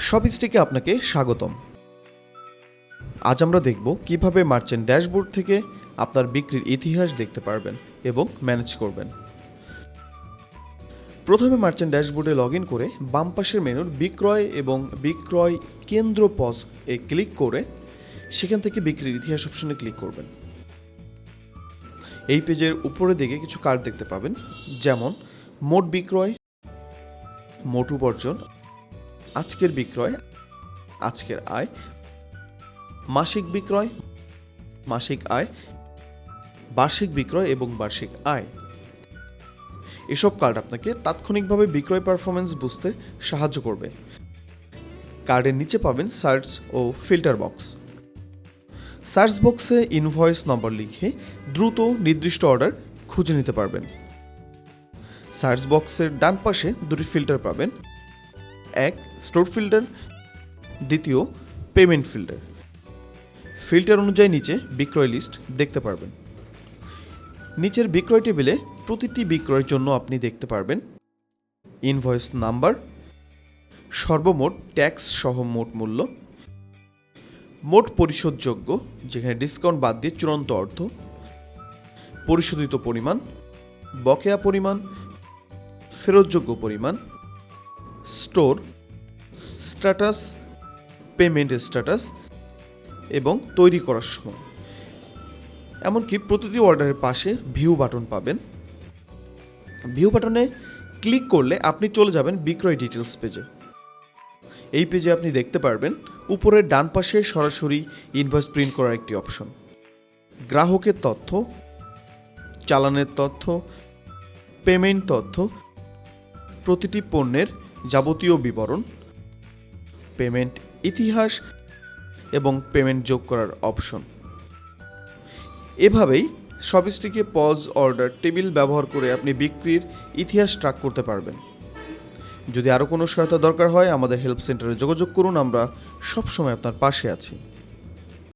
শপস্টিকে আপনাকে স্বাগতম। আজ আমরা দেখব কিভাবে মার্চেন্ট ড্যাশবোর্ড থেকে আপনার বিক্রির ইতিহাস দেখতে পারবেন এবং ম্যানেজ করবেন। প্রথমে মার্চেন্ট ড্যাশবোর্ডে লগ ইন করে বাম পাশের মেনুর বিক্রয় এবং বিক্রয় কেন্দ্র পজ এ ক্লিক করে সেখান থেকে বিক্রির ইতিহাস অপশনে ক্লিক করবেন। এই পেজের উপরের দিকে কিছু কার্ড দেখতে পাবেন, যেমন মোট বিক্রয়, মোট উপার্জন, আজকের বিক্রয়, আজকের আয়, মাসিক বিক্রয়, মাসিক আয়, বার্ষিক বিক্রয় এবং বার্ষিক আয়। এসব কার্ড আপনাকে তাৎক্ষণিকভাবে বিক্রয় পারফরমেন্স বুঝতে সাহায্য করবে। কার্ডের নিচে পাবেন সার্চ ও ফিল্টার বক্স। সার্চ বক্সে ইনভয়েস নম্বর লিখে দ্রুত নির্দিষ্ট অর্ডার খুঁজে নিতে পারবেন। সার্চ বক্সের ডান পাশে দুটি ফিল্টার পাবেন, এক স্টোর ফিল্টার, দ্বিতীয় পেমেন্ট ফিল্টার। ফিল্টার অনুযায়ী নিচে বিক্রয় লিস্ট দেখতে পারবেন। নিচের বিক্রয় টেবিলে প্রতিটি বিক্রয়ের জন্য আপনি দেখতে পারবেন ইনভয়েস নাম্বার, সর্বমোট ট্যাক্স সহ মোট মূল্য, মোট পরিশোধযোগ্য যেখানে ডিসকাউন্ট বাদ দিয়ে চূড়ান্ত অর্থ, পরিশোধিত পরিমাণ, বকেয়া পরিমাণ, ফেরতযোগ্য পরিমাণ, স্টোর স্ট্যাটাস, পেমেন্ট স্ট্যাটাস এবং তৈরি করার সময়। এমনকি প্রতিটি অর্ডারের পাশে ভিউ বাটন পাবেন। ভিউ বাটনে ক্লিক করলে আপনি চলে যাবেন বিক্রয় ডিটেলস পেজে। এই পেজে আপনি দেখতে পারবেন উপরের ডান পাশে সরাসরি ইনভয়েস প্রিন্ট করার একটি অপশন, গ্রাহকের তথ্য, চালানের তথ্য, পেমেন্ট তথ্য, প্রতিটি পণ্যের যাবতীয় বিবরণ, পেমেন্ট ইতিহাস এবং পেমেন্ট যোগ করার অপশন। এভাবেই শপস্টিকে পজ অর্ডার টেবিল ব্যবহার করে আপনি বিক্রির ইতিহাস ট্র্যাক করতে পারবেন। যদি আরও কোনো সহায়তা দরকার হয় আমাদের হেল্প সেন্টারে যোগাযোগ করুন, আমরা সবসময় আপনার পাশে আছি।